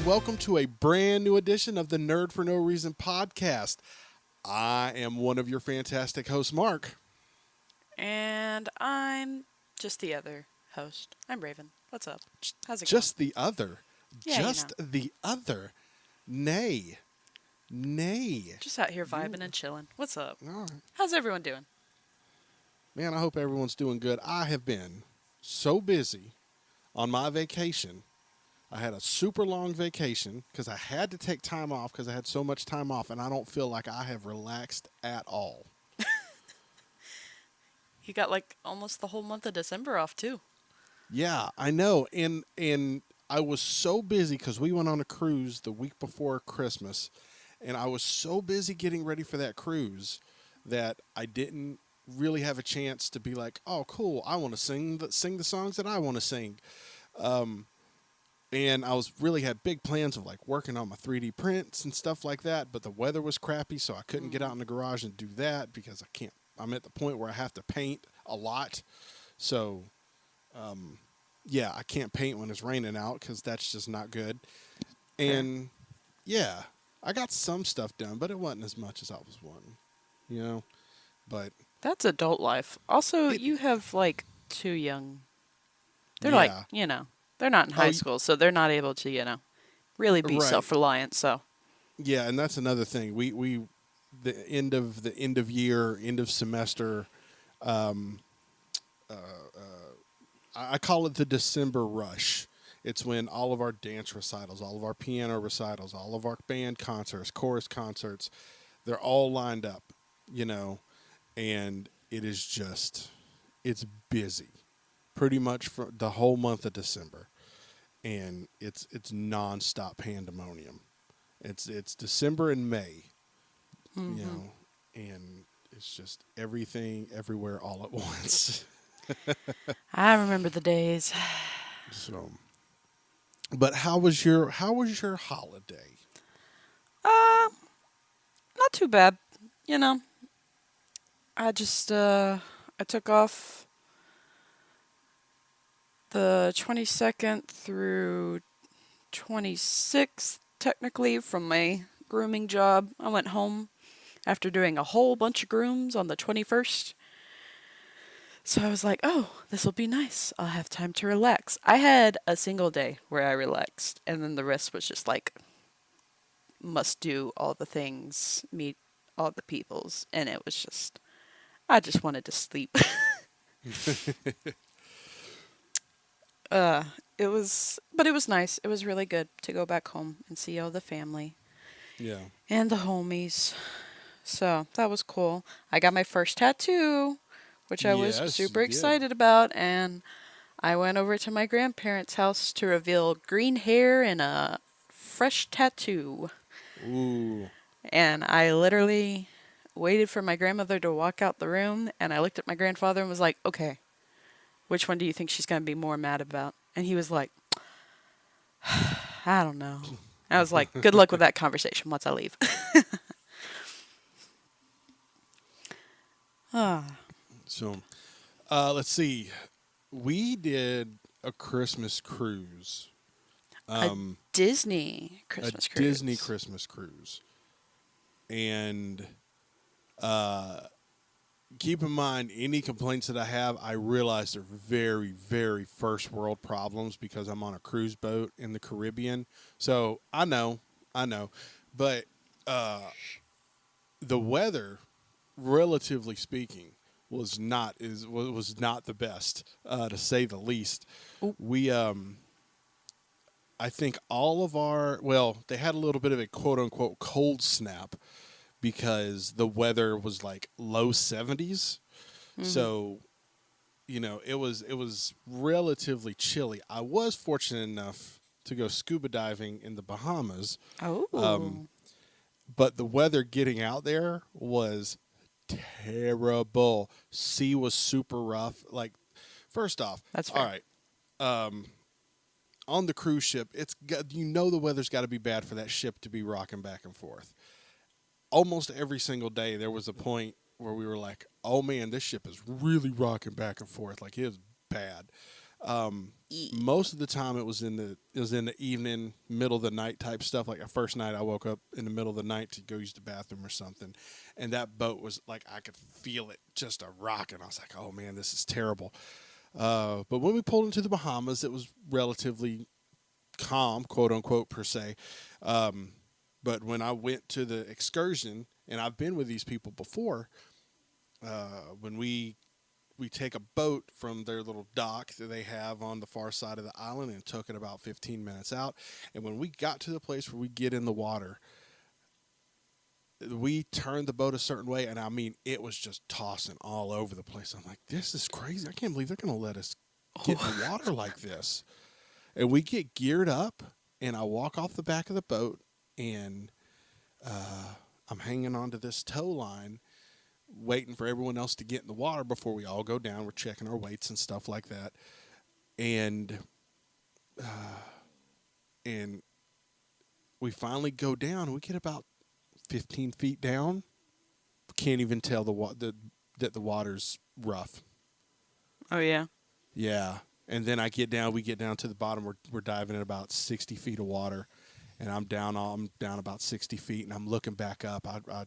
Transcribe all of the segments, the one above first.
welcome to a brand new edition of the Nerd for No Reason podcast. I am one of your fantastic hosts, Mark. And I'm just the other host. I'm Raven. What's up? How's it Just the other. Yeah, Just the other. Nay. going? Just out here vibing and chilling. What's up? All right. How's everyone doing? Man, I hope everyone's doing good. I have been so busy on my vacation. I had a super long vacation because I had to take time off because I had so much time off, and I don't feel like I have relaxed at all. You got like almost the whole month of December off too. Yeah, I know. And I was so busy because we went on a cruise the week before Christmas, and I was so busy getting ready for that cruise that I didn't really have a chance to be like, oh, cool, I want to sing the songs that I want to sing. And I really had big plans of like working on my 3D prints and stuff like that, but the weather was crappy, so I couldn't get out in the garage and do that because I'm at the point where I have to paint a lot. So, yeah, I can't paint when it's raining out because that's just not good. And yeah, I got some stuff done, but it wasn't as much as I was wanting, but That's adult life. Also, you have like two young. They're yeah. they're not in high school, so they're not able to, really be Right. self-reliant. So Yeah, and that's another thing. We the end of year, end of semester. I call it the December rush. It's when all of our dance recitals, all of our piano recitals, all of our band concerts, chorus concerts, they're all lined up, and it's busy, pretty much for the whole month of December, and it's nonstop pandemonium. It's December and May, and it's just everything, everywhere, all at once. I remember the days. So, but how was your holiday? Not too bad. I just I took off the 22nd through 26th, technically, from my grooming job. I went home after doing a whole bunch of grooms on the 21st. So I was like, oh, this will be nice. I'll have time to relax. I had a single day where I relaxed, and then the rest was just like, must do all the things, meet all the peoples, and it was just, I just wanted to sleep. It was nice. It was really good to go back home and see all the family. Yeah. And the homies. So that was cool. I got my first tattoo, which I was Yes, super you did. excited about, and I went over to my grandparents' house to reveal green hair and a fresh tattoo. Ooh. And I literally waited for my grandmother to walk out the room, and I looked at my grandfather and was like, okay, which one do you think she's going to be more mad about? And he was like, I don't know. I was like, good luck with that conversation once I leave. So, let's see. We did a Christmas cruise. A Disney Christmas cruise. Disney Christmas cruise. And keep in mind, any complaints that I have, I realize they're very, very first world problems because I'm on a cruise boat in the Caribbean. So I know. But the weather, relatively speaking, was not the best, to say the least. Ooh. We I think they had a little bit of a quote unquote cold snap because the weather was like low 70s. Mm-hmm. So, it was relatively chilly. I was fortunate enough to go scuba diving in the Bahamas. Oh. But the weather getting out there was terrible. Sea was super rough. Like, first off, That's fair. all right. On the cruise ship, the weather's got to be bad for that ship to be rocking back and forth. Almost every single day, there was a point where we were like, "Oh man, this ship is really rocking back and forth. Like, it is bad." Eee. Most of the time, it was in the evening, middle of the night type stuff. Like the first night, I woke up in the middle of the night to go use the bathroom or something, and that boat was like I could feel it just a rocking. I was like, "Oh man, this is terrible." But when we pulled into the Bahamas, it was relatively calm, quote unquote, per se. But when I went to the excursion, and I've been with these people before, when we take a boat from their little dock that they have on the far side of the island and took it about 15 minutes out. And when we got to the place where we get in the water, we turned the boat a certain way. And I mean, it was just tossing all over the place. I'm like, this is crazy. I can't believe they're going to let us get in the water like this. And we get geared up, and I walk off the back of the boat, and I'm hanging onto this tow line, waiting for everyone else to get in the water before we all go down. We're checking our weights and stuff like that, and and we finally go down. We get about 15 feet down. Can't even tell that the water's rough. Oh yeah. Yeah, and then I get down. We get down to the bottom. We're diving in about 60 feet of water, and I'm down about 60 feet, and I'm looking back up. I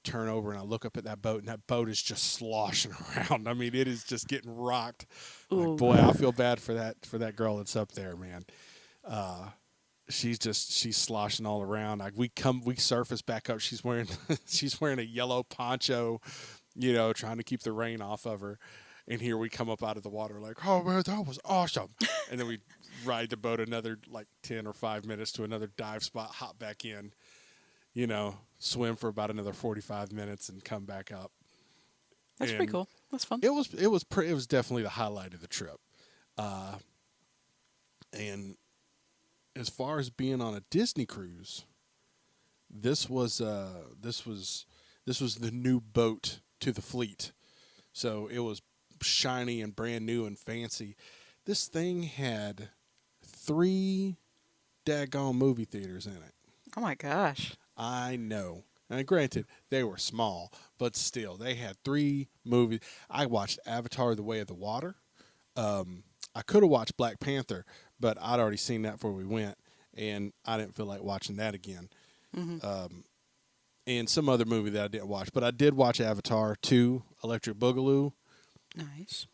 turn over and I look up at that boat, and that boat is just sloshing around. I mean, it is just getting rocked. Like, Ooh. boy, I feel bad for that girl that's up there, man. She's sloshing all around. Like we surface back up. She's wearing she's wearing a yellow poncho, trying to keep the rain off of her. And here we come up out of the water like, oh man, that was awesome. And then we ride the boat another like 10 or 5 minutes to another dive spot, hop back in, swim for about another 45 minutes and come back up. That's pretty cool. That's fun. It was definitely the highlight of the trip. And as far as being on a Disney cruise, this was the new boat to the fleet. So it was shiny and brand new and fancy. This thing had 3 daggone movie theaters in it. Oh my gosh. I know. And granted, they were small, but still, they had 3 movies. I watched Avatar: The Way of the Water. I could have watched Black Panther, but I'd already seen that before we went, and I didn't feel like watching that again. Mm-hmm. And some other movie that I didn't watch, but I did watch Avatar 2, Electric Boogaloo. Nice.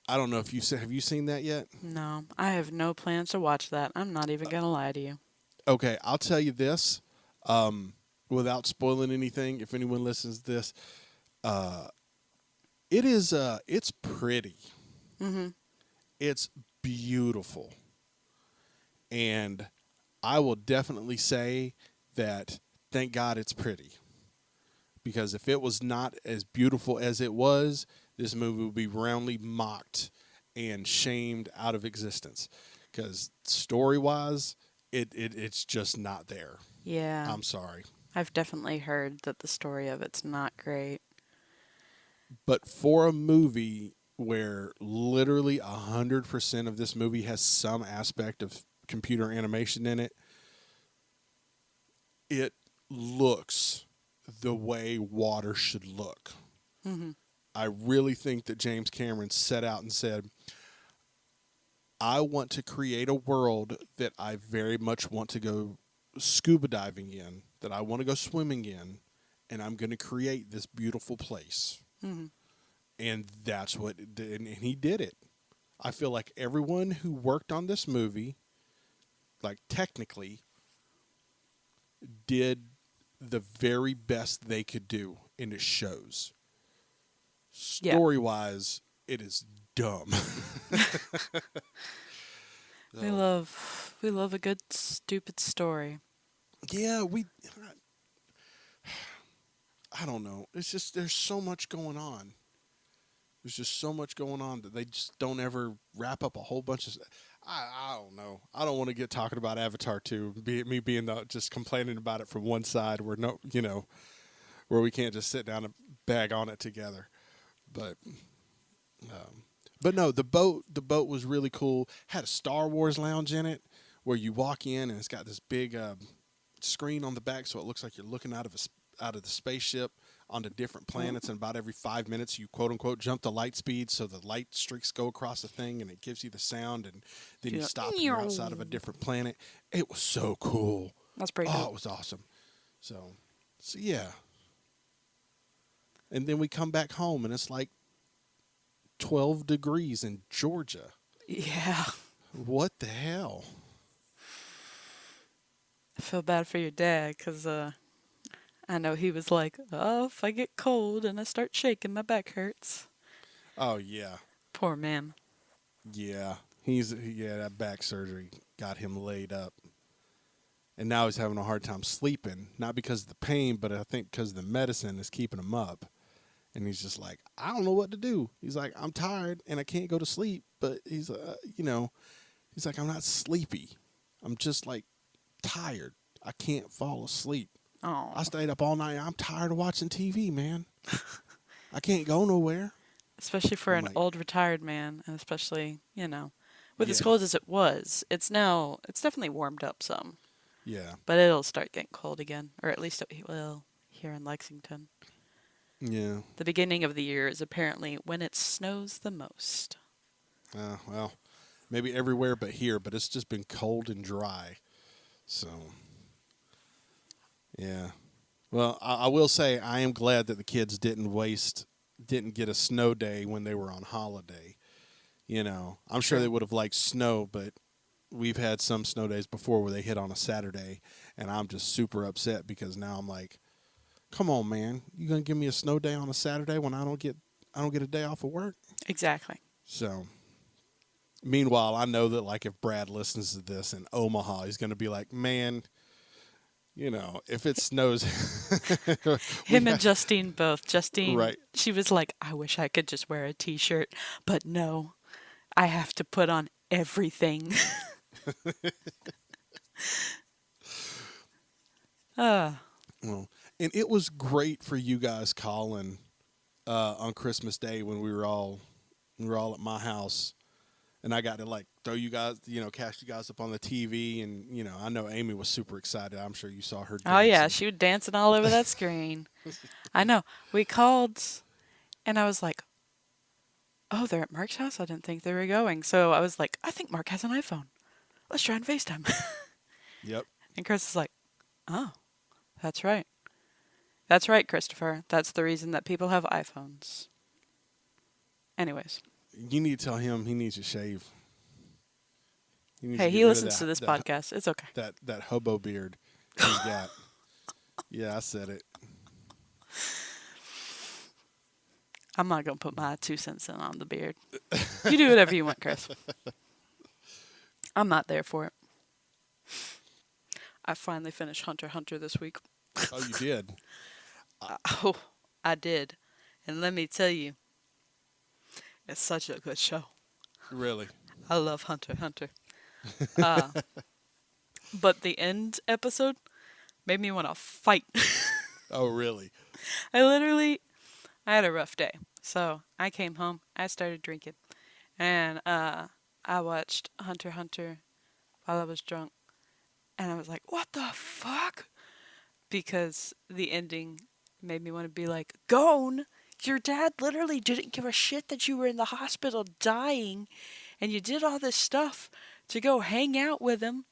I don't know if have you seen that yet? No, I have no plans to watch that. I'm not even gonna lie to you. Okay, I'll tell you this, without spoiling anything. If anyone listens to this, it's pretty. Mm-hmm. It's beautiful, and I will definitely say that. Thank God it's pretty, because if it was not as beautiful as it was, this movie would be roundly mocked and shamed out of existence. Because story-wise, it's just not there. Yeah. I'm sorry. I've definitely heard that the story of it's not great. But for a movie where literally 100% of this movie has some aspect of computer animation in it, it looks the way water should look. Mm-hmm. I really think that James Cameron set out and said, I want to create a world that I very much want to go scuba diving in, that I want to go swimming in, and I'm going to create this beautiful place. Mm-hmm. And that's what, and he did it. I feel like everyone who worked on this movie, like technically, did the very best they could do, and it shows. Story-wise, it is dumb. We love a good stupid story. Yeah, I don't know. It's just there's so much going on. There's just so much going on that they just don't ever wrap up a whole bunch of. I don't know. I don't want to get talking about Avatar 2. Me being just complaining about it from one side, where where we can't just sit down and bag on it together. But no, the boat was really cool. Had a Star Wars lounge in it, where you walk in and it's got this big screen on the back, so it looks like you're looking out of the spaceship. onto different planets, and about every 5 minutes you quote unquote jump the light speed, so the light streaks go across the thing, and it gives you the sound, and then you Yeah. stop and you're outside of a different planet. It was so cool. That's pretty Oh, dope. it was awesome. So yeah. And then we come back home, and it's like 12 degrees in Georgia. Yeah. What the hell? I feel bad for your dad because I know he was like, oh, if I get cold and I start shaking, my back hurts. Oh yeah. Poor man. Yeah. Yeah, that back surgery got him laid up. And now he's having a hard time sleeping, not because of the pain, but I think because the medicine is keeping him up. And he's just like, I don't know what to do. He's like, I'm tired and I can't go to sleep, but he's he's like, I'm not sleepy. I'm just like tired. I can't fall asleep. Oh. I stayed up all night. I'm tired of watching TV, man. I can't go nowhere. Especially for I'm an like, old retired man, and especially, with as yeah, cold as it was, it's definitely warmed up some. yeah, But it'll start getting cold again, or at least it will here in Lexington. yeah. The beginning of the year is apparently when it snows the most. Well, maybe everywhere but here, but it's just been cold and dry. So, yeah. Well, I will say I am glad that the kids didn't get a snow day when they were on holiday. I'm sure they True. would have liked snow, but we've had some snow days before where they hit on a Saturday, and I'm just super upset because now I'm like, come on, man, you gonna give me a snow day on a Saturday when I don't get a day off of work? Exactly. So, meanwhile, I know that like if Brad listens to this in Omaha, he's gonna be like, man, if it snows, Him and Justine both. Justine, right. she was like, I wish I could just wear a t-shirt, but no, I have to put on everything. uh, Well, and it was great for you guys calling on Christmas Day when we were all at my house, and I got to like throw you guys, catch you guys up on the TV, and I know Amy was super excited. I'm sure you saw her oh yeah, dancing. she was dancing all over that screen. I know. We called, and I was like, oh, they're at Mark's house? I didn't think they were going. So I was like, I think Mark has an iPhone. Let's try and FaceTime. Yep. And Chris is like, oh, that's right. That's right, Christopher. That's the reason that people have iPhones. Anyways. You need to tell him he needs to shave. He needs Hey, to he get rid of listens to this that podcast. It's okay. that hobo beard he's got. Yeah, I said it. I'm not going to put my 2 cents in on the beard. You do whatever you want, Chris. I'm not there for it. I finally finished Hunter x Hunter this week. Oh, you did? Oh, I did. And let me tell you, it's such a good show. Really? I love Hunter x Hunter. Uh, but the end episode made me want to fight. Oh, really? I had a rough day. So I came home, I started drinking, and I watched Hunter x Hunter while I was drunk. And I was like, what the fuck? Because the ending made me want to be like, Gone, your dad literally didn't give a shit that you were in the hospital dying, and you did all this stuff to go hang out with him.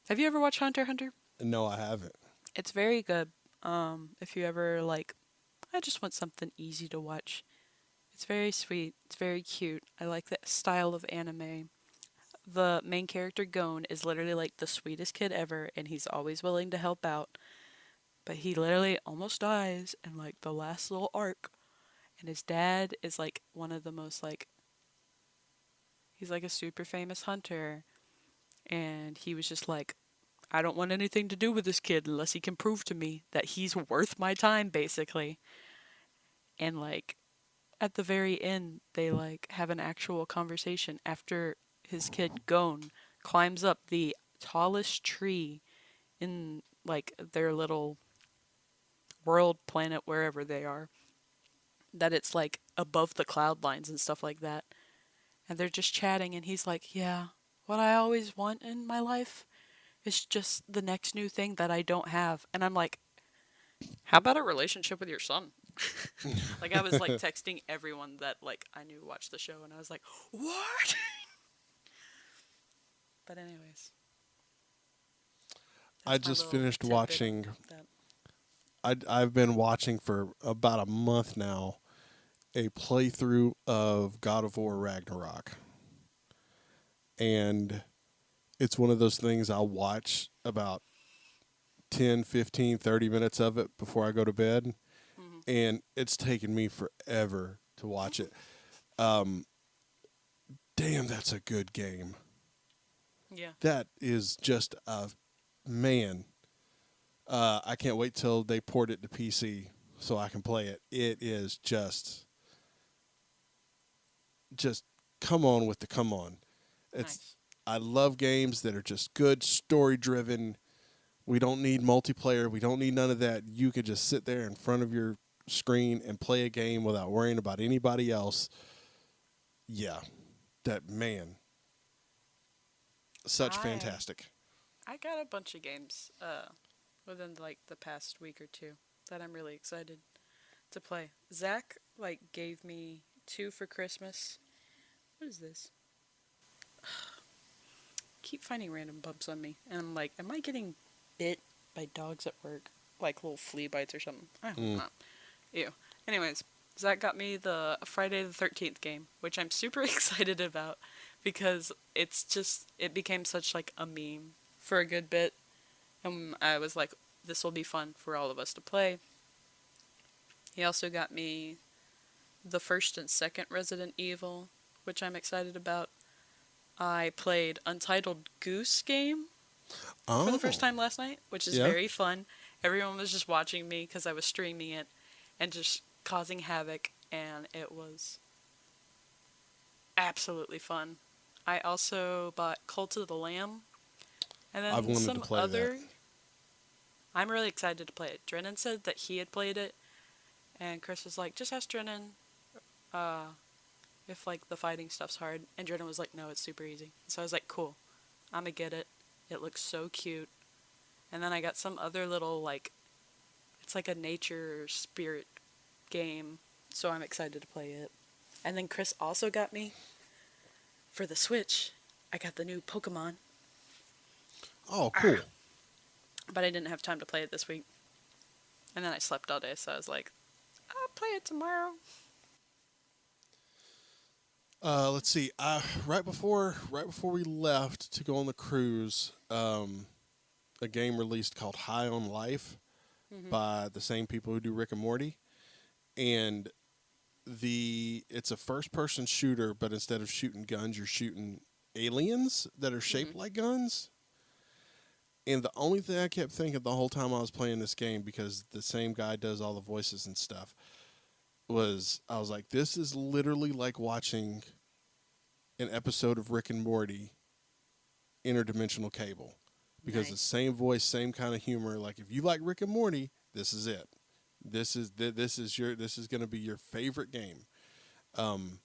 Have you ever watched Hunter x Hunter? No, I haven't. It's very good. If you ever I just want something easy to watch. It's very sweet. It's very cute. I like that style of anime. The main character, Gon, is literally like the sweetest kid ever, and he's always willing to help out. But he literally almost dies in like the last little arc. And his dad is like one of the most he's like a super famous hunter. And he was just like, I don't want anything to do with this kid unless he can prove to me that he's worth my time, basically. And at the very end, they have an actual conversation after his kid Gon climbs up the tallest tree in their little world, planet, wherever they are, that it's above the cloud lines and stuff like that. And they're just chatting, and he's like, yeah, what I always want in my life is just the next new thing that I don't have. And I'm like, How about a relationship with your son? Like I was like texting everyone that like I knew watched the show, and I was like, "What?" But anyways, I that's my just little finished tidbit on watching. that. I've been watching for about a month now a playthrough of God of War Ragnarok, and it's one of those things I'll watch about 10, 15, 30 minutes of it before I go to bed, Hmm. and it's taken me forever to watch it. Damn, that's a good game. Yeah, That is just a man. I can't wait till they port it to PC so I can play it. It is just come on with the come on. It's nice. I love games that are just good, story driven. We don't need multiplayer. We don't need none of that. You could just sit there in front of your screen and play a game without worrying about anybody else. Yeah, that man, such I fantastic. I got a bunch of games within like the past week or two that I'm really excited to play. Zach like gave me two for Christmas. What is this? Keep finding random bumps on me, and I'm like, am I getting bit by dogs at work, like little flea bites or something? I hope Mm. not. Ew. Anyways, Zach got me the Friday the 13th game, which I'm super excited about because it became such like a meme for a good bit, and I was like, this will be fun for all of us to play. He also got me the first and second Resident Evil, which I'm excited about. I played Untitled Goose Game for the first Oh, time last night, which is yeah. very fun. Everyone was just watching me because I was streaming it and just causing havoc, and it was absolutely fun. I also bought Cult of the Lamb, and I've then wanted to some play that. other. I'm really excited to play it. Drennan said that he had played it, and Chris was like, "Just ask Drennan uh, if like the fighting stuff's hard." And Drennan was like, "No, it's super easy." So I was like, "Cool, I'm gonna get it. It looks so cute." And then I got some other little like it's like a nature spirit game, so I'm excited to play it. And then Chris also got me for the Switch. I got the new Pokemon, Oh, cool. but I didn't have time to play it this week. And then I slept all day, so I was like, I'll play it tomorrow. Let's see. Right before we left to go on the cruise, a game released called High on Life Hmm. by the same people who do Rick and Morty, and it's a first person shooter, but instead of shooting guns, you're shooting aliens that are Hmm. shaped like guns. And the only thing I kept thinking the whole time I was playing this game, because the same guy does all the voices and stuff, was I was like, this is literally like watching an episode of Rick and Morty interdimensional cable, because the Nice. same voice, same kind of humor. Like if you like Rick and Morty, this is it. This is going to be your favorite game. Um,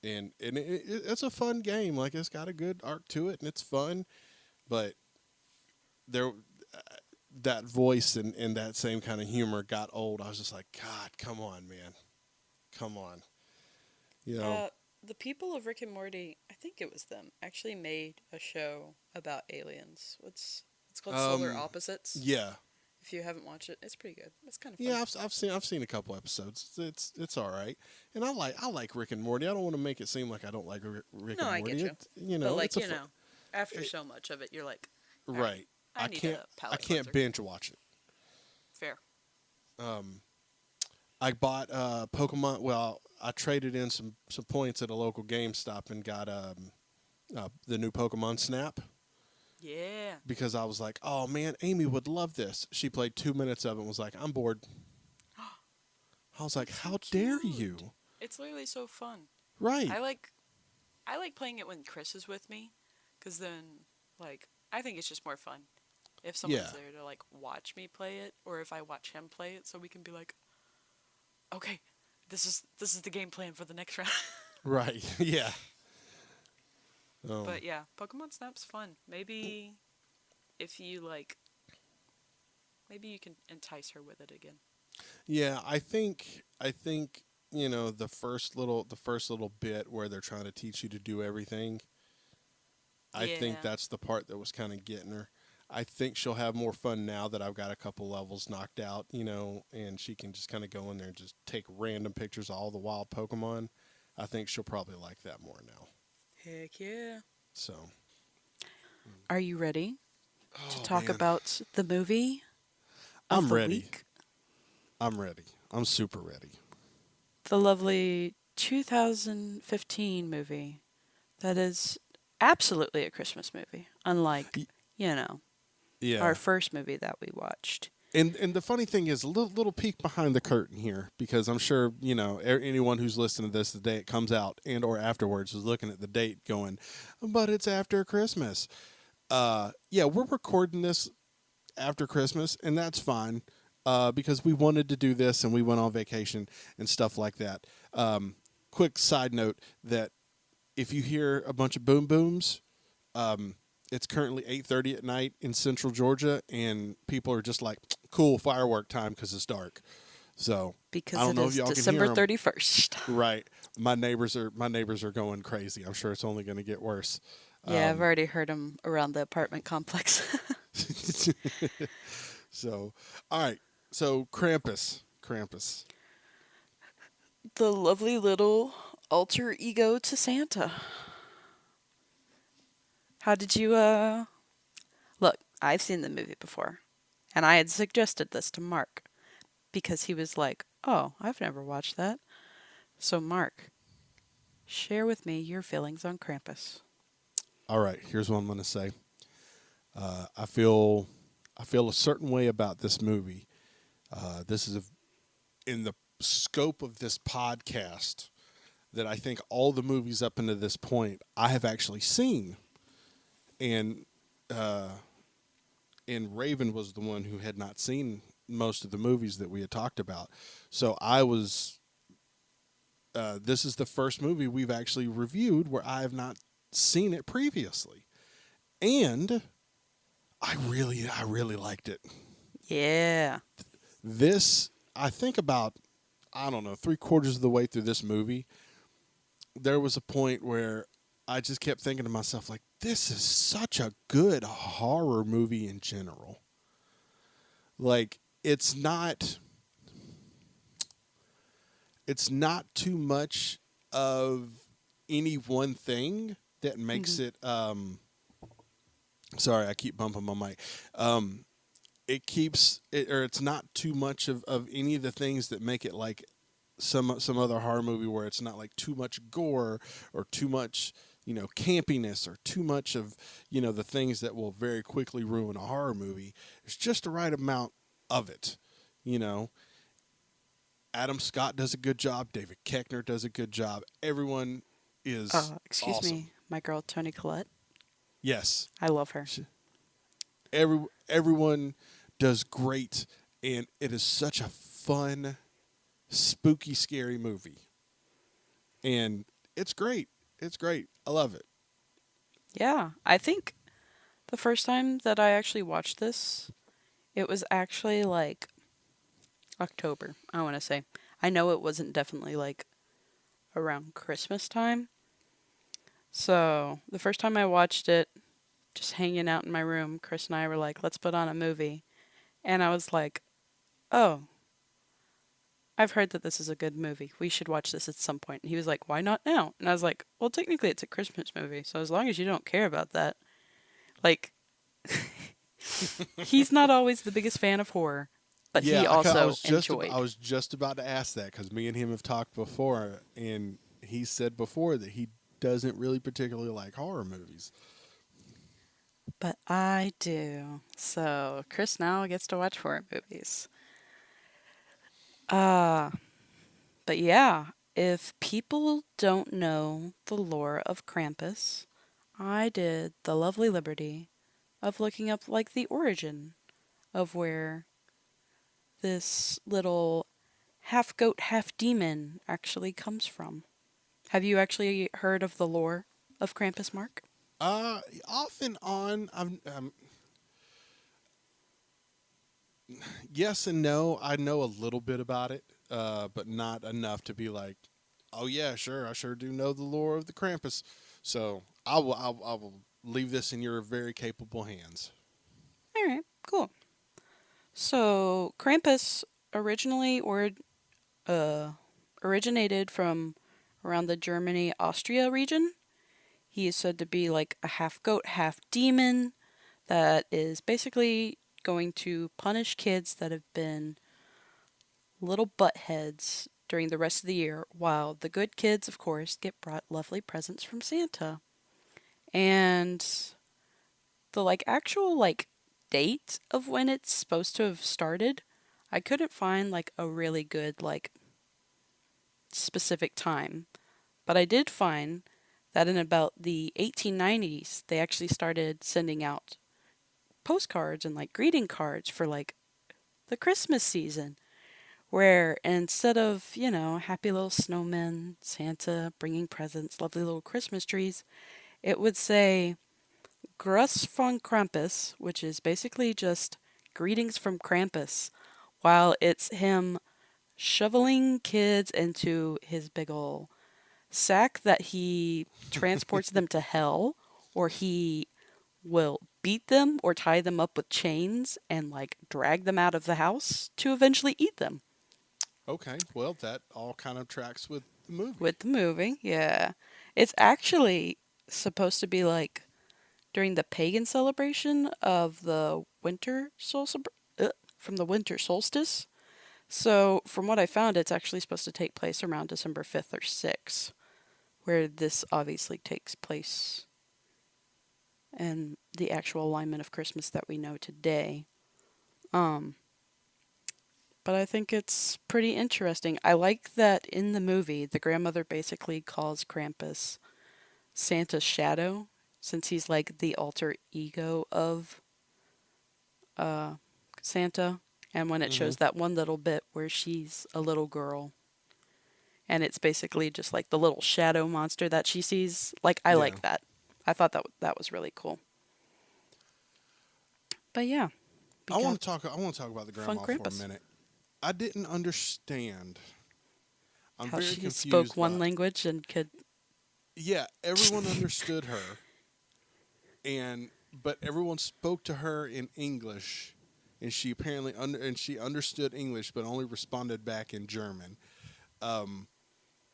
and it's a fun game. Like it's got a good arc to it, and it's fun. But there, that voice and that same kind of humor got old. I was just like, God, come on, man, come on. You know, Uh, the people of Rick and Morty, I think it was them, actually made a show about aliens. It's called Solar um, Opposites. yeah, If you haven't watched it, it's pretty good. It's kind of fun. yeah. I've seen a couple episodes. It's all right, and I like Rick and Morty. I don't want to make it seem like I don't like Rick No, and I Morty. get you. But like, It's a after it, so much of it, you're like, all right, right. I need a I palate can't cleanser. binge watch it. Fair. Um, I bought Pokemon. Well, I traded in some points at a local GameStop and got the new Pokemon Snap, Yeah. because I was like, oh man, Amy would love this. She played 2 minutes of it and was like, I'm bored. I was like, That's so how dare cute. you? It's literally so fun. Right. I like I like playing it when Chris is with me, cause then like I think it's just more fun if Yeah. someone's there to like watch me play it, or if I watch him play it, so we can be like, okay, this is the game plan for the next round. Right. Yeah. But yeah, Pokemon Snap's fun. Maybe if you like Maybe you can entice her with it again. Yeah, I think the first little bit where they're trying to teach you to do everything. I think Yeah. that's the part that was kind of getting her. I think she'll have more fun now that I've got a couple levels knocked out, and she can just kind of go in there and just take random pictures of all the wild Pokemon. I think she'll probably like that more now. Heck yeah. So, Are you ready to oh talk man, about the movie of I'm the ready. week? I'm ready. I'm super ready. The lovely 2015 movie that is absolutely a Christmas movie, unlike, Y- you know, our yeah. first movie that we watched. And the funny thing is, a little peek behind the curtain here, because I'm sure anyone who's listening to this the day it comes out and or afterwards is looking at the date, going, "But it's after Christmas." Yeah, we're recording this after Christmas, and that's fine, because we wanted to do this and we went on vacation and stuff like that. Quick side note that if you hear a bunch of boom booms, um, it's currently 8:30 at night in Central Georgia, and people are just like, "Cool, firework time," because it's dark. So I Because don't it know if is y'all can hear December them. 31st. Right, my neighbors are going crazy. I'm sure it's only going to get worse. Yeah, I've Um, already heard them around the apartment complex. so, all right. So Krampus. The lovely little alter ego to Santa. How did you, Look, I've seen the movie before, and I had suggested this to Mark because he was like, oh, I've never watched that. So, Mark, share with me your feelings on Krampus. All right. Here's what I'm going to say. I feel a certain way about this movie. This is in the scope of this podcast that I think all the movies up into this point I have actually seen, and uh, and Raven was the one who had not seen most of the movies that we had talked about. So I was. This is the first movie we've actually reviewed where I have not seen it previously, and I really liked it. Yeah. This, I think about, I don't know, three-quarters of the way through this movie, there was a point where I just kept thinking to myself, like, this is such a good horror movie in general. Like, it's not too much of any one thing that Hmm. makes it sorry, I keep bumping my mic. It keeps it, or it's not too much of any of the things that make it like some other horror movie, where it's not like too much gore or too much campiness, or too much of the things that will very quickly ruin a horror movie. It's just the right amount of it. you know Adam Scott does a good job, David Koechner does a good job, everyone is Excuse awesome. me, my girl Toni Collette. Yes. I love her. Everyone does great, and it is such a fun, spooky, scary movie, and it's great. It's great. I love it. Yeah, I think the first time that I actually watched this, it was actually like October, I want to say. I know it wasn't definitely like around Christmas time. So, the first time I watched it, just hanging out in my room, Chris and I were like, let's put on a movie. And I was like, oh, I've heard that this is a good movie. We should watch this at some point. And he was like, why not now? And I was like, well, technically it's a Christmas movie. So, as long as you don't care about that, like, he's not always the biggest fan of horror, but he Yeah, I also was I enjoyed. was just about to ask that, because me and him have talked before, and he said before that he doesn't really particularly like horror movies. But I do. So Chris now gets to watch horror movies. Uh, but yeah, if people don't know the lore of Krampus, I did the lovely liberty of looking up like the origin of where this little half goat, half demon actually comes from. Have you actually heard of the lore of Krampus, Mark? Off and on, yes and no. I know a little bit about it, but not enough to be like, oh yeah, sure, I sure do know the lore of the Krampus. So I will leave this in your very capable hands. All right, cool. So Krampus originally uh, originated from around the Germany Austria region. He is said to be like a half goat, half demon that is basically going to punish kids that have been little buttheads during the rest of the year, while the good kids, of course, get brought lovely presents from Santa. And the like actual like date of when it's supposed to have started, I couldn't find like a really good like specific time. But I did find that in about the 1890s, they actually started sending out postcards and like greeting cards for like the Christmas season, where instead of, happy little snowmen, Santa bringing presents, lovely little Christmas trees, it would say Gruss von Krampus, which is basically just greetings from Krampus, while it's him shoveling kids into his big ol' sack that he transports them to hell, or he will beat them or tie them up with chains and like drag them out of the house to eventually eat them. Okay, well that all kind of tracks with the movie. With the movie, yeah. It's actually supposed to be like during the pagan celebration of the winter solstice, from the winter solstice. So, from what I found, it's actually supposed to take place around December 5th or 6th, where this obviously takes place in the actual alignment of Christmas that we know today. Um, but I think it's pretty interesting. I like that in the movie, the grandmother basically calls Krampus Santa's shadow, since he's like the alter ego of uh, Santa. And when it Hmm. shows that one little bit where she's a little girl, and it's basically just like the little shadow monster that she sees, like I Yeah, like that. I thought that was really cool. But yeah, we I want got to talk. I want to talk about the fun grandma for a Krampus. minute. I didn't understand. I'm How very she spoke confused one by. language and could. Yeah, everyone understood her, and but everyone spoke to her in English, and she apparently and she understood English, but only responded back in German. Um,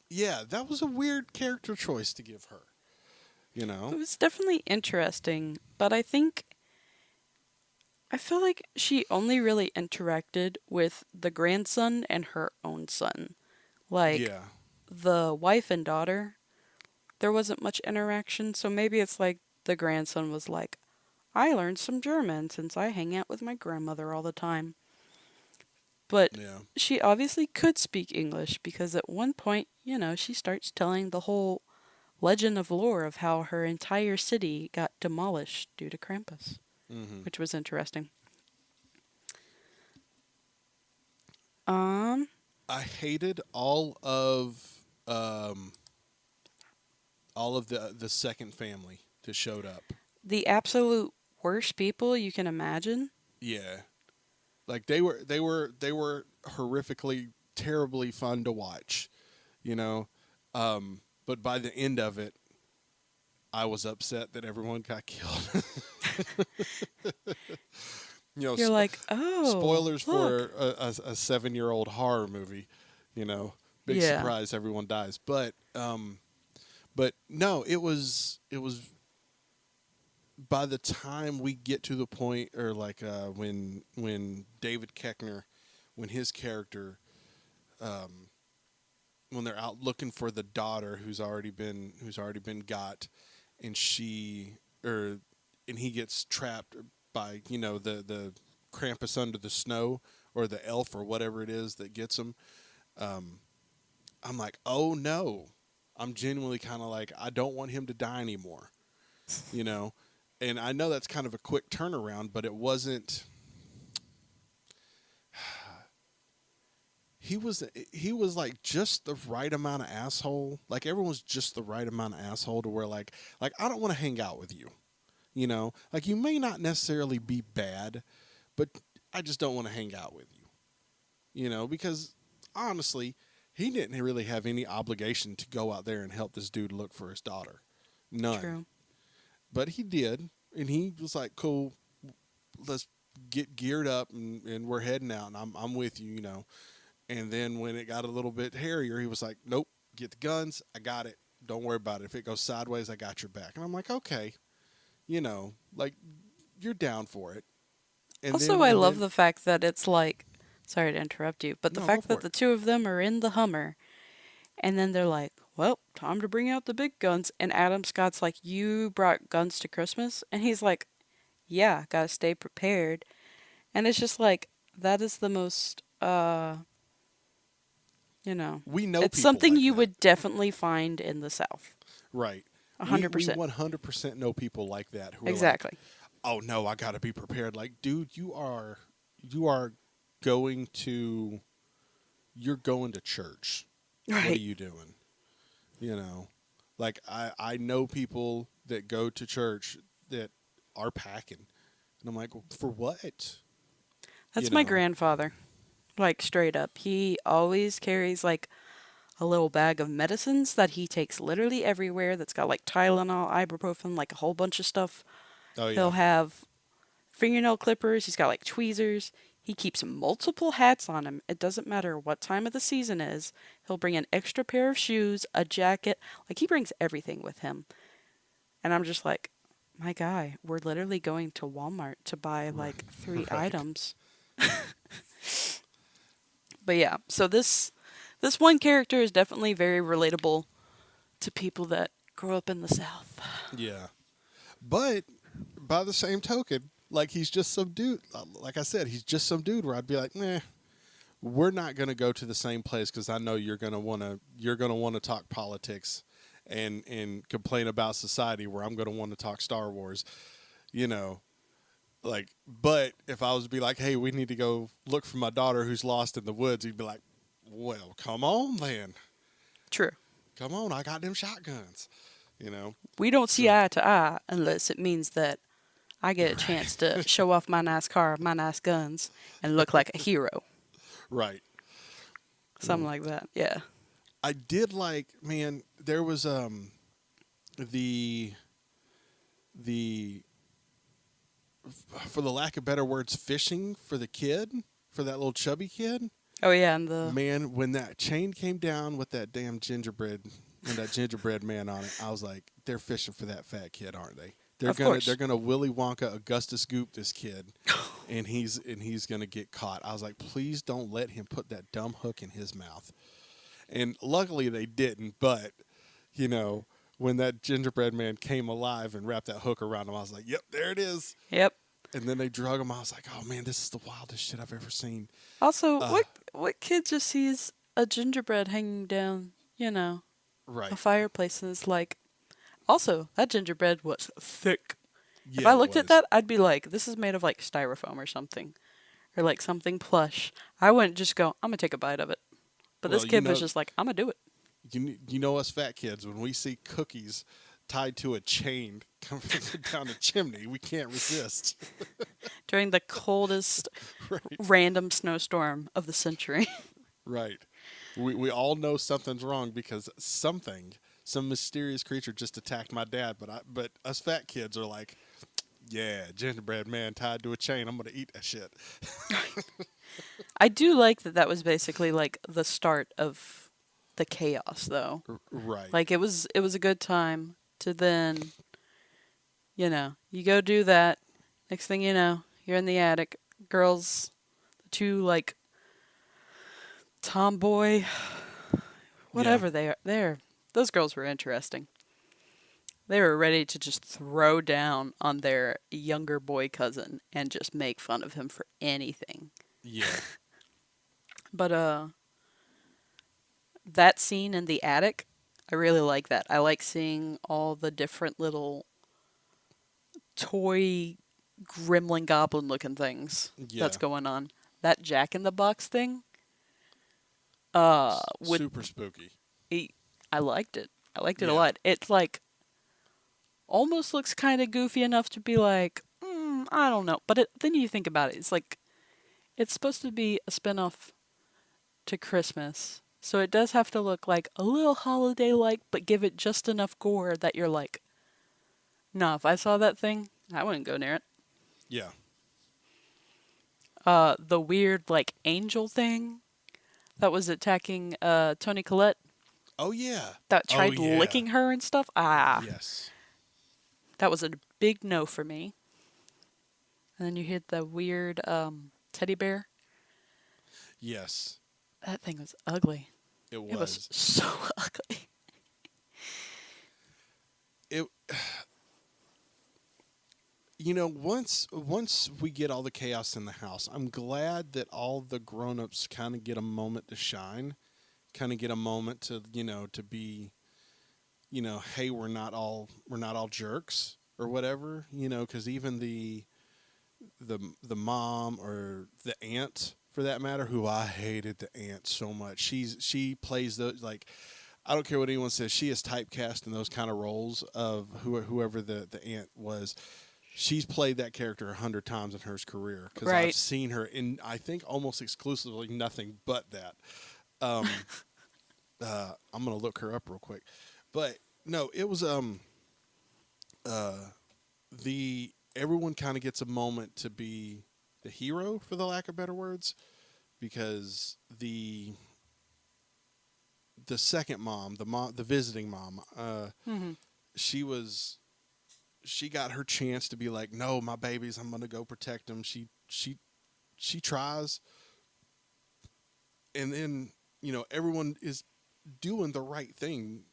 yeah, that was a weird character choice to give her. You It know? was definitely interesting, but I feel like she only really interacted with the grandson and her own son. Like Yeah. the wife and daughter, there wasn't much interaction, so maybe it's like the grandson was like, I learned some German since I hang out with my grandmother all the time. But Yeah. she obviously could speak English because at one point, she starts telling the whole legend of lore of how her entire city got demolished due to Krampus, Hmm. which was interesting. Um, I hated um all of the second family that showed up. the absolute worst people you can imagine. Yeah. Like they were horrifically terribly fun to watch, you know. But by the end of it, I was upset that everyone got killed. you know, You're like, oh, spoilers look. for a 7-year-old horror movie. You know, big Yeah. surprise, everyone dies. But no, it was by the time we get to the point, or like when David Keckner, when his character, um, when they're out looking for the daughter who's already been got, and she or and he gets trapped by the Krampus under the snow, or the elf or whatever it is that gets him. Um, I'm like, oh no, I'm genuinely kind of like, I don't want him to die anymore, you know. And I know that's kind of a quick turnaround, but it wasn't. He was like just the right amount of asshole. Like everyone's just the right amount of asshole to where like I don't want to hang out with you. You know, like you may not necessarily be bad, but I just don't want to hang out with you. Because honestly, he didn't really have any obligation to go out there and help this dude look for his daughter. None. True. But he did, and he was like, "Cool, let's get geared up, and we're heading out, and I'm with you." And then when it got a little bit hairier, he was like, "Nope, get the guns. I got it. Don't worry about it. If it goes sideways, I got your back." And I'm like, "Okay, like you're down for it." And Also, then I and love then the fact that it's like, sorry to interrupt you, but the no, go fact for that it. the two of them are in the Hummer, and then they're like, well, time to bring out the big guns. And Adam Scott's like, you brought guns to Christmas? And he's like, yeah, gotta stay prepared. And it's just like, that is the most, you know, We know it's people something like you that, would definitely find in the South. right? We 100%. 100% know people like that who are like, Exactly. "Oh no, I got to be prepared." Like, dude, you are going to you're going to church. What are Right. you doing? You know, like I know people that go to church that are packing, and I'm like, well, for what? You That's my know, grandfather. Like, straight up. He always carries, like, a little bag of medicines that he takes literally everywhere that's got like Tylenol, ibuprofen, like a whole bunch of stuff. oh He'll yeah, have fingernail clippers, he's got like tweezers. He keeps multiple hats on him. It doesn't matter what time of the season is. He'll bring an extra pair of shoes, a jacket. Like he brings everything with him. And I'm just like, my guy, we're literally going to Walmart to buy right, like three right, items. But yeah, so this one character is definitely very relatable to people that grow up in the South. yeah. But by the same token, like he's just some dude. Like I said, he's just some dude where I'd be like, "Meh, we're not going to go to the same place because I know you're gonna want to talk politics and complain about society where I'm going to want to talk Star Wars, you know." Like, but if I was to be like, "Hey, we need to go look for my daughter who's lost in the woods," he'd be like, "Well, come on then, True. come on, I got them shotguns," you know. We don't see So eye to eye unless it means that I get a chance to show off my nice car, my nice guns, and look like a hero. right. Something like that. Yeah. I did like, man, there was the the for the lack of better words, fishing for the kid, for that little chubby kid. Oh yeah, and the Man, when that chain came down with that damn gingerbread and that gingerbread man on it, I was like, they're fishing for that fat kid, aren't they? They're of gonna course. they're gonna Willy Wonka Augustus Goop this kid, and he's gonna get caught. I was like, please don't let him put that dumb hook in his mouth. And luckily they didn't, but you know, when that gingerbread man came alive and wrapped that hook around him, I was like, yep, there it is. Yep. And then they drug him. I was like, oh man, this is the wildest shit I've ever seen. Also, Uh, what kid just sees a gingerbread hanging down, a right. fireplace and is like, also, that gingerbread was thick. If I Yeah, it looked at was. that, I'd be like, this is made of like styrofoam or something. Or like something plush. I wouldn't just go, I'm gonna take a bite of it. But Well, this kid was just like, I'm gonna do it. you know us fat kids, when we see cookies tied to a chain coming down a chimney, we can't resist. During the coldest Right. random snowstorm of the century. Right. We all know something's wrong because some mysterious creature just attacked my dad, but us fat kids are like, yeah, gingerbread man tied to a chain. I'm gonna eat that shit. I do like that that was basically like the start of the chaos though. Right. Like it was a good time to then, you go do that. Next thing you know, you're in the attic. Girls, the two like tomboy, Yeah. whatever they are, those girls were interesting. They were ready to just throw down on their younger boy cousin and just make fun of him for anything. Yeah. But that scene in the attic, I really like that. I like seeing all the different little toy gremlin goblin looking things Yeah. that's going on. That Jack in the Box thing, would Super spooky. I liked it. I liked it a Yeah. lot. It's like almost looks kind of goofy enough to be like, I don't know. But then you think about it, it's like It's supposed to be a spinoff to Christmas. So it does have to look like a little holiday like, but give it just enough gore that you're like, nah, if I saw that thing, I wouldn't go near it. Yeah. The weird like angel thing that was attacking Tony Collette Oh yeah. that Oh tried yeah. licking her and stuff. Ah, Yes. that was a big no for me. And then you hit the weird teddy bear. Yes. That thing was ugly. It It was was. so ugly. It. Once we get all the chaos in the house, I'm glad that all the grown-ups kind of get a moment to shine, kind of get a moment to to be, hey, we're not all jerks or whatever, because even the mom or the aunt for that matter, who I hated the aunt so much. She plays those like, I don't care what anyone says. She is typecast in those kind of roles of whoever the aunt was. She's played that character 100 times in her career because I've Right. seen her in, I think, almost exclusively nothing but that. Um, I'm gonna look her up real quick, but no, it was uh, the everyone kind of gets a moment to be the hero, for the lack of better words, because the second mom, the visiting mom, Hmm. she was she got her chance to be like, no, my babies, I'm gonna go protect them. She tries, and then everyone is doing the right thing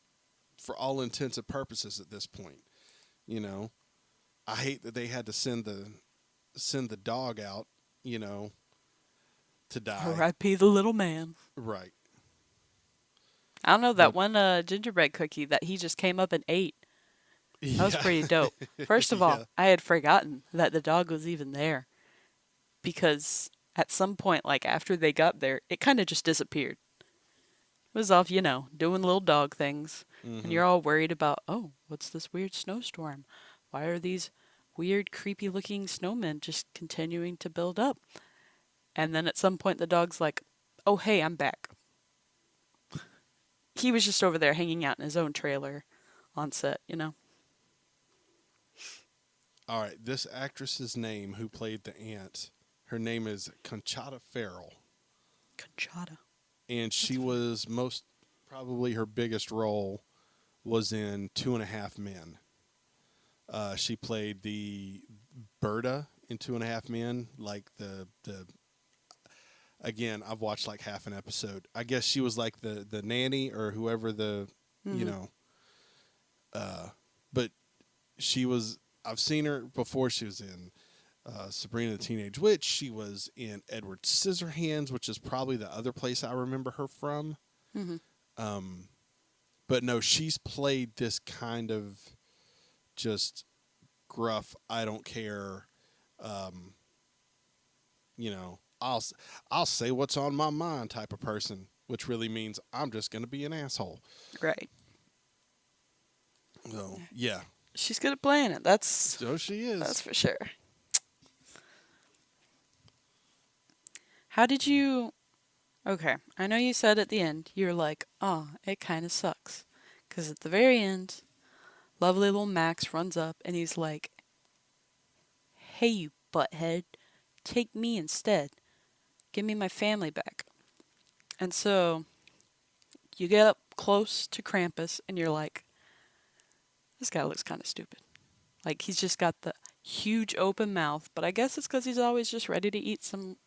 for all intents and purposes at this point. You know, I hate that they had to send the dog out. You know, to die. R.I.P. the little man. Right. I don't know that But one gingerbread cookie that he just came up and ate. That was yeah, pretty dope. First of all, yeah, I had forgotten that the dog was even there because at some point, like after they got there, it kind of just disappeared. It was off, doing little dog things. And hmm you're all worried about, oh, what's this weird snowstorm? Why are these weird, creepy looking snowmen just continuing to build up? And then at some point, the dog's like, oh, hey, I'm back. He was just over there hanging out in his own trailer on set. All right, this actress's name who played the aunt, her name is Conchata Farrell, Conchata. and That's she funny. was most probably her biggest role was in Two and a Half Men. She played the Berta in Two and a Half Men, like the. Again, I've watched like half an episode. I guess she was like the nanny or whoever you Hmm. know, uh, but she was. I've seen her before. She was in Sabrina the Teenage Witch. She was in Edward Scissorhands, which is probably the other place I remember her from. Hmm. Um, but no, she's played this kind of just gruff, I don't care. Um, you know, I'll say what's on my mind type of person, which really means I'm just going to be an asshole. Right. So yeah, She's good at playing it. That's so she that's is. for sure. How did you? Okay, I know you said at the end you're like, oh, it kind of sucks, because at the very end, lovely little Max runs up and he's like, "Hey, you butthead, take me instead. Give me my family back." And so you get up close to Krampus and you're like, this guy looks kind of stupid. Like he's just got the huge open mouth, but I guess it's because he's always just ready to eat some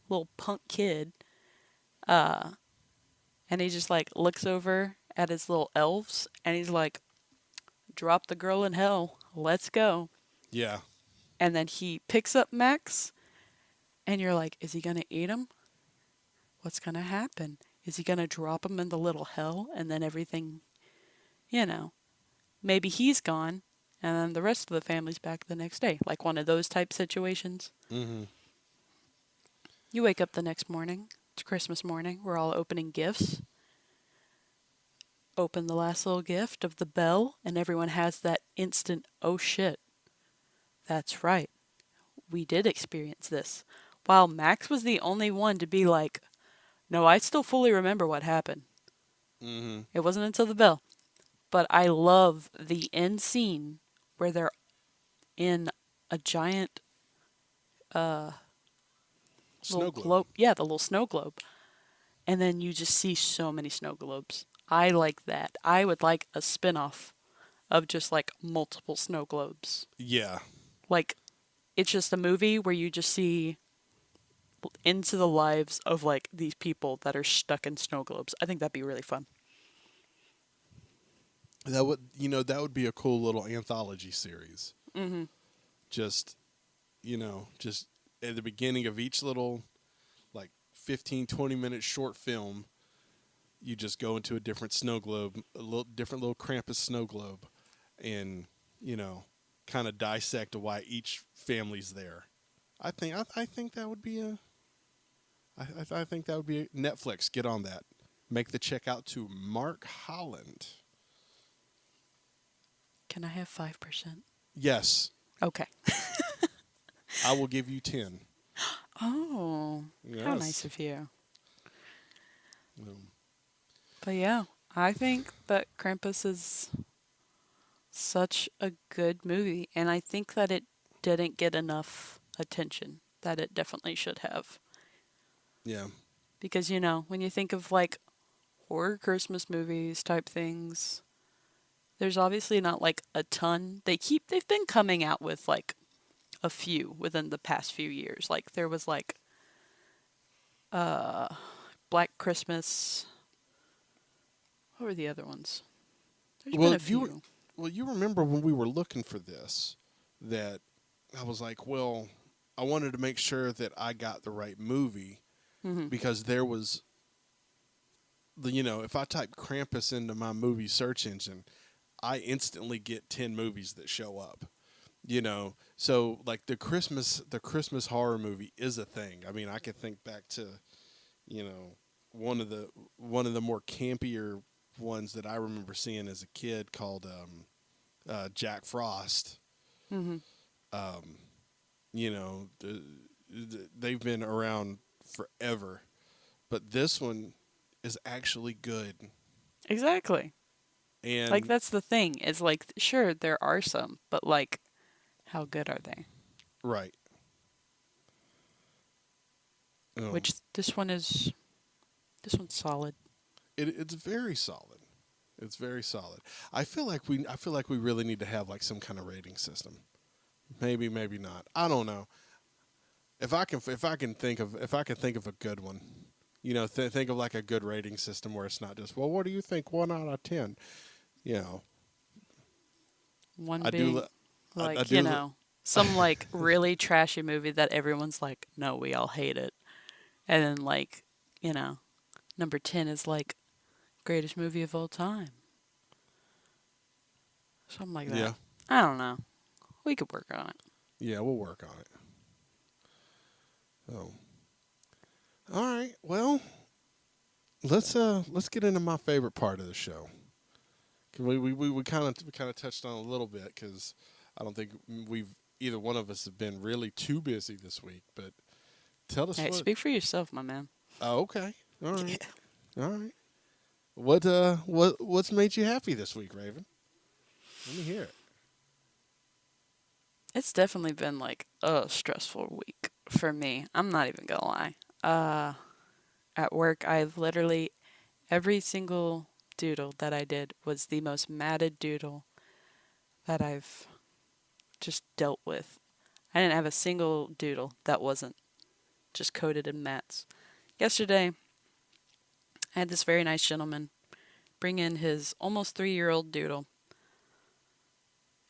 little punk kid. Uh, and he just like looks over at his little elves and he's like, drop the girl in hell. Let's go. Yeah, And then he picks up Max and you're like, is he going to eat him? What's going to happen? Is he going to drop him in the little hell and then everything, you know, maybe he's gone and then the rest of the family's back the next day? Like one of those type situations. hmm You wake up the next morning. It's Christmas morning. We're all opening gifts. Open the last little gift of the bell, and everyone has that instant, oh shit, that's right. We did experience this. while Max was the only one to be like, no, I still fully remember what happened. Mm-hmm. It wasn't until the bell. But I love the end scene where they're in a giant little Snow globe. globe. Yeah, the little snow globe. And then you just see so many snow globes. I like that. I would like a spin-off of just like multiple snow globes. Yeah. Like it's just a movie where you just see into the lives of like these people that are stuck in snow globes. I think that'd be really fun. That would be a cool little anthology series. Mhm. Just, just at the beginning of each little like 15, 20 minute short film, you just go into a different snow globe, a little different little Krampus snow globe, and you know, kind of dissect why each family's there. I think that would be I think that would be Netflix. Get on that. Make the check out to Mark Holland. Can I have 5%? Yes, Okay. I will give you 10. Oh, how nice Yes. of you. Um, But yeah, I think that Krampus is such a good movie, and I think that it didn't get enough attention that it definitely should have. yeah. Because, you know, when you think of like horror Christmas movies type things, there's obviously not like a ton. They've been coming out with like a few within the past few years. Like there was like uh Black Christmas. What were the other ones? There's been Well, a few. you remember when we were looking for this that I was like, well, I wanted to make sure that I got the right movie Hmm. because there was if I type Krampus into my movie search engine, I instantly get 10 movies that show up. So like the Christmas horror movie is a thing. I mean, I can think back to, you know, one of the more campier ones that I remember seeing as a kid called Jack Frost. Hmm. Um, they've been around forever, but this one is actually good. Exactly. Like And that's the thing. Is like sure there are some, but like how good are they? right, Which this one's solid. it's very solid. It's very solid. I feel like we really need to have like some kind of rating system. Maybe, maybe not. I don't know. If I can think of a good one, think of like a good rating system where it's not just, well, what do you think? 1 out of 10. You know, One I do. being I like, you do. know, some like really trashy movie that everyone's like, no, we all hate it. And then like, you know, number 10 is like greatest movie of all time. Something like that. Yeah, I don't know. We could work on it. yeah. We'll work on it. Oh, all right. Well, let's get into my favorite part of the show. We kind of touched on it a little bit because I don't think we've either one of us have been really too busy this week. But tell us Hey, what. speak for yourself, my man. Oh, okay. All Yeah. right. All right. What's made you happy this week, Raven? Let me hear it. It's definitely been like a stressful week for me. I'm not even gonna lie. At work, I've literally every single doodle that I did was the most matted doodle that I've just dealt with. I didn't have a single doodle that wasn't just coated in mats. Yesterday, I had this very nice gentleman bring in his almost 3-year-old doodle,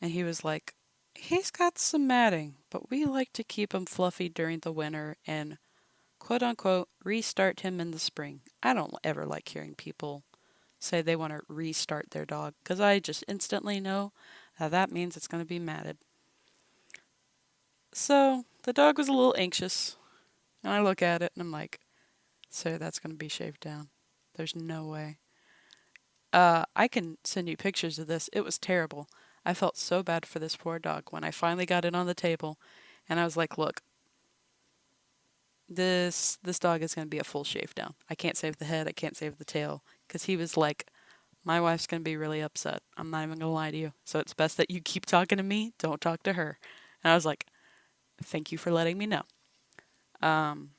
and he was like, he's got some matting, but we like to keep him fluffy during the winter and quote unquote restart him in the spring. I don't ever like hearing people say they want to restart their dog because I just instantly know that that means it's going to be matted. So the dog was a little anxious, and I look at it and I'm like, sir, that's going to be shaved down. There's no way. I can send you pictures of this. It was terrible. I felt so bad for this poor dog when I finally got it on the table, and I was like, look, this dog is going to be a full shave down. I can't save the head. I can't save the tail. Because he was like, my wife's going to be really upset. I'm not even going to lie to you. So it's best that you keep talking to me. Don't talk to her. And I was like, thank you for letting me know. Um,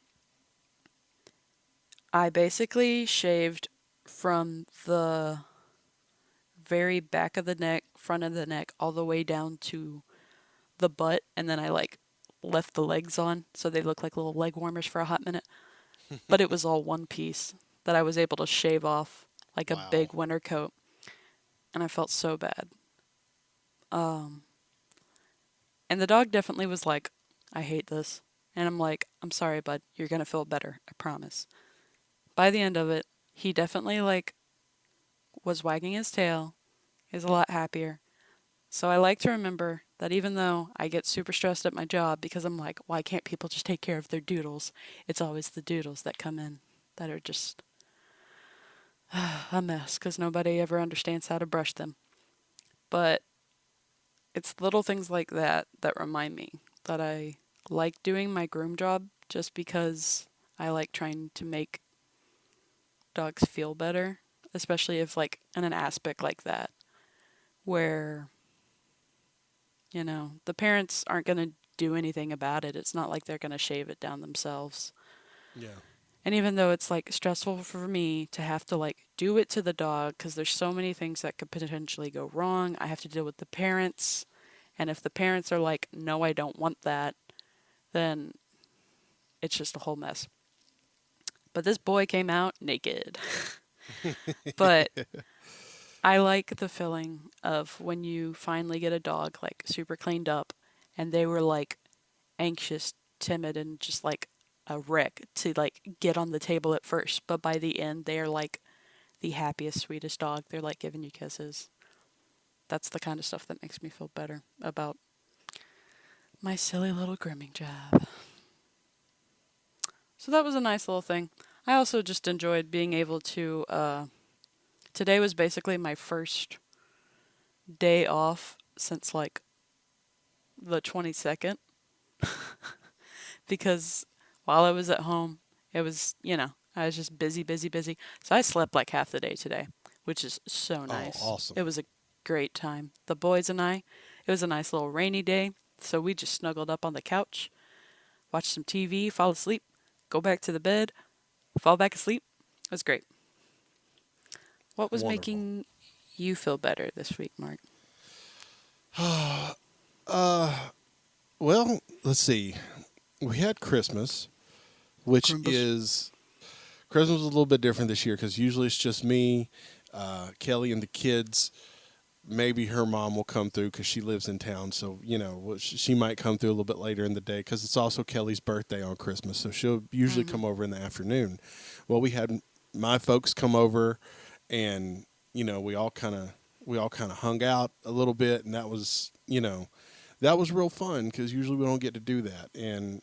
I basically shaved from the very back of the neck, front of the neck, all the way down to the butt. And then I like left the legs on so they look like little leg warmers for a hot minute. But it was all one piece that I was able to shave off like a Wow. big winter coat. And I felt so bad. Um, and the dog definitely was like, I hate this. And I'm like, I'm sorry, bud. You're going to feel better. I promise. By the end of it, he definitely like was wagging his tail. He was a lot happier. So I like to remember that even though I get super stressed at my job because I'm like, why can't people just take care of their doodles? It's always the doodles that come in that are just a mess because nobody ever understands how to brush them. But it's little things like that that remind me that I like doing my groom job just because I like trying to make dogs feel better, especially if like in an aspect like that where the parents aren't going to do anything about it. It's not like they're going to shave it down themselves. Yeah. And even though it's like stressful for me to have to like do it to the dog because there's so many things that could potentially go wrong, I have to deal with the parents. And if the parents are like, no, I don't want that, then it's just a whole mess. But this boy came out naked. But I like the feeling of when you finally get a dog like super cleaned up and they were like anxious, timid, and just like a wreck to like get on the table at first. But by the end, they're like the happiest, sweetest dog. They're like giving you kisses. That's the kind of stuff that makes me feel better about my silly little grooming job. So that was a nice little thing. I also just enjoyed being able to. Today was basically my first day off since like the 22nd because while I was at home, it was, I was just busy, busy, busy. So I slept like half the day today, which is so Oh, nice. awesome. It was a great time. The boys and I, it was a nice little rainy day. So we just snuggled up on the couch, watched some TV, fall asleep, go back to the bed, fall back asleep. It was great. What was Wonderful. making you feel better this week, Mark? Well, let's see. We had Christmas, which Krampus. is Christmas was a little bit different this year because usually it's just me, Kelly, and the kids. Maybe her mom will come through because she lives in town, so she might come through a little bit later in the day because it's also Kelly's birthday on Christmas, so she'll usually Mm-hmm. come over in the afternoon. Well, we had my folks come over, and we all kind of hung out a little bit, and that was real fun because usually we don't get to do that, and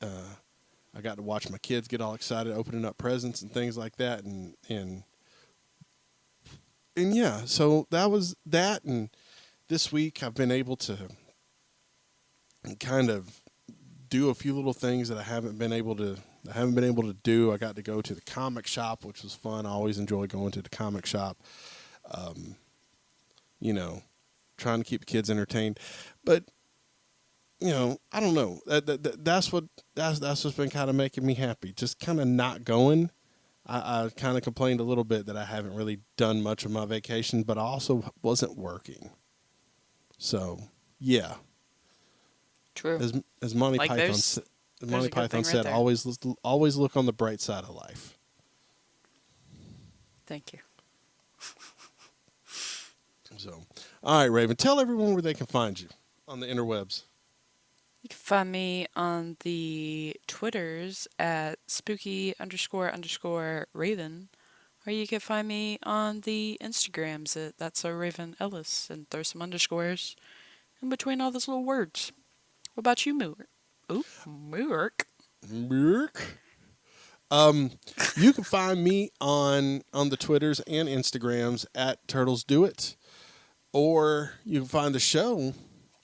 I got to watch my kids get all excited opening up presents and things like that, and yeah, so that was that. And this week I've been able to kind of do a few little things that I haven't been able to do. I got to go to the comic shop, which was fun. I always enjoy going to the comic shop. Um, you know, Trying to keep the kids entertained, but I don't know. That's what's been kind of making me happy. Just kind of not going. I kind of complained a little bit that I haven't really done much of my vacation, but I also wasn't working. So, yeah, True. as Monty Like Python there's as there's Monty a good Python thing right said, there. always look on the bright side of life. Thank you. So, all right, Raven, tell everyone where they can find you on the interwebs. You can find me on the Twitters at spooky underscore underscore Raven, or you can find me on the Instagrams at that's a Raven Ellis and throw some underscores in between all those little words. What about you, Moork? Ooh, Moork. Burk. Um, you can find me on the Twitters and Instagrams at Turtles Do It, or you can find the show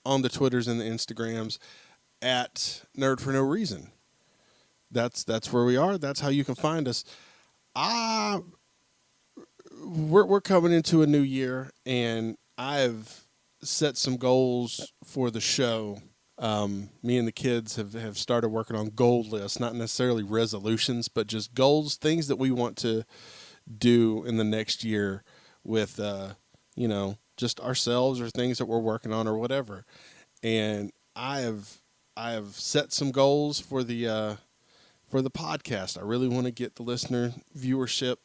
on the Twitters and the Instagrams at Nerd for No Reason. that's where we are. That's how you can find us. We're coming into a new year, and I've set some goals for the show. Me and the kids have started working on goal lists, not necessarily resolutions, but just goals, things that we want to do in the next year with, just ourselves or things that we're working on or whatever. And I have set some goals for the podcast. I really want to get the listenership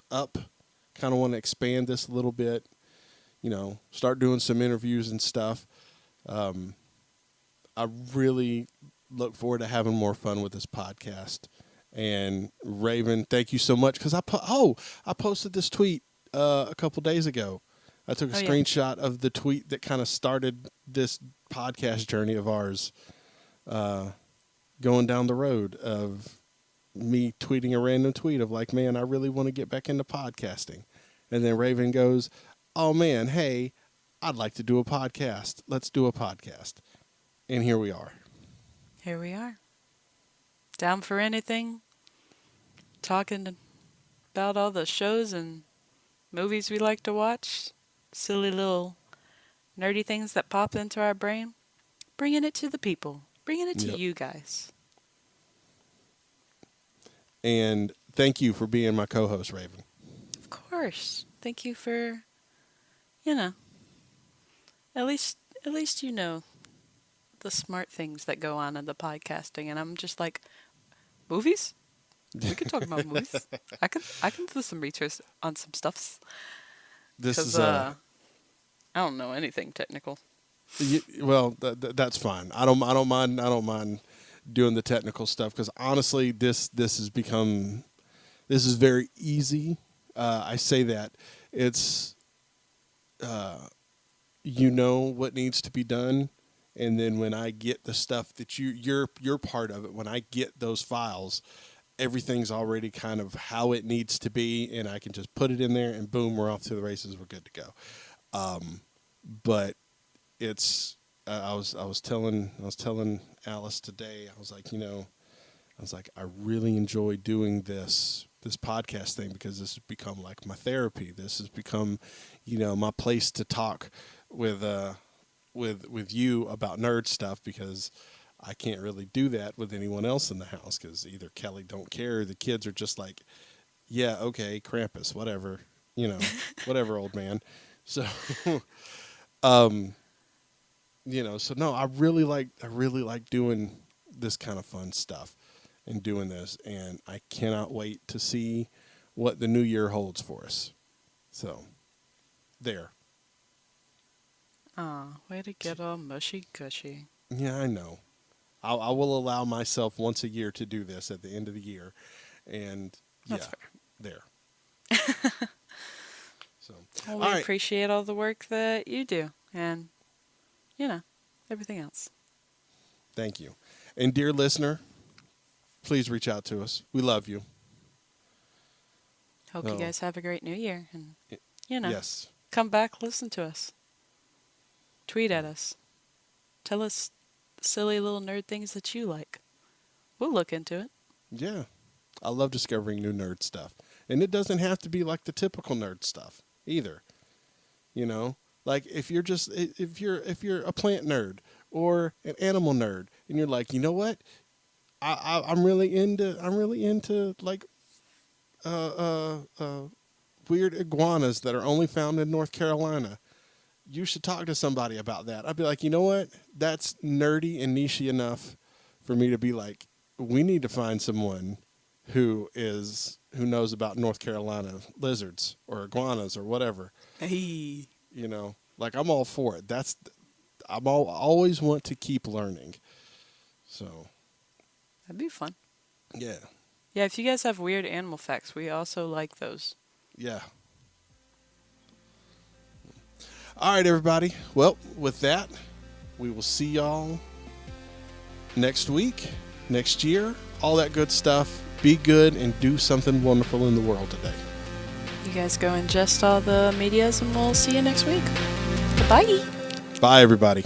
up. Kind of want to expand this a little bit. Start doing some interviews and stuff. I really look forward to having more fun with this podcast. And Raven, thank you so much, because I posted this tweet a couple days ago. I took a screenshot of the tweet that kind of started this podcast journey of ours, going down the road of me tweeting a random tweet of like, man, I really want to get back into podcasting. And then Raven goes, oh man, hey, I'd like to do a podcast. Let's do a podcast. And here we are. Here we are. Down for anything. Talking about all the shows and movies we like to watch. Silly little nerdy things that pop into our brain. Bringing it to the people. Bringing it to you guys. And thank you for being my co-host, Raven. Of course. Thank you for, at least the smart things that go on in the podcasting. And I'm just like, movies? We can talk about movies. I can do some research on some stuffs. This is I don't know anything technical. Well, that's fine. I don't mind doing the technical stuff, because honestly, this is very easy. I say that it's what needs to be done, and then when I get the stuff that you're part of it, when I get those files, everything's already kind of how it needs to be, and I can just put it in there, and boom, we're off to the races. We're good to go. But it's I was telling Alice today. I was like, I really enjoy doing this podcast thing, because this has become like my therapy. This has become, my place to talk with you about nerd stuff, because I can't really do that with anyone else in the house, because either Kelly don't care, or the kids are just like, yeah, okay, Krampus, whatever, whatever, old man. So, so no, I really like doing this kind of fun stuff and doing this, and I cannot wait to see what the new year holds for us. So, there. Aw, way to get all mushy-gushy. Yeah, I know. I will allow myself once a year to do this at the end of the year, and That's fair. There. So, well, we appreciate all the work that you do, and everything else. Thank you. And dear listener, please reach out to us. We love you. Hope you guys have a great new year, and yes, come back, listen to us, tweet at us, tell us silly little nerd things that you like. We'll look into it. Yeah, I love discovering new nerd stuff, and it doesn't have to be like the typical nerd stuff either. Like if you're a plant nerd or an animal nerd, and you're like, you know what, I'm really into like weird iguanas that are only found in North Carolina. You should talk to somebody about that. I'd be like, you know what, that's nerdy and niche enough for me to be like, we need to find someone who knows about North Carolina lizards or iguanas or whatever. Hey. Like I'm all for it. I always want to keep learning. So. That'd be fun. Yeah. Yeah, if you guys have weird animal facts, we also like those. Yeah. All right, everybody. Well, with that, we will see y'all next week, next year, all that good stuff. Be good and do something wonderful in the world today. You guys go ingest all the medias, and we'll see you next week. Bye. Bye, everybody.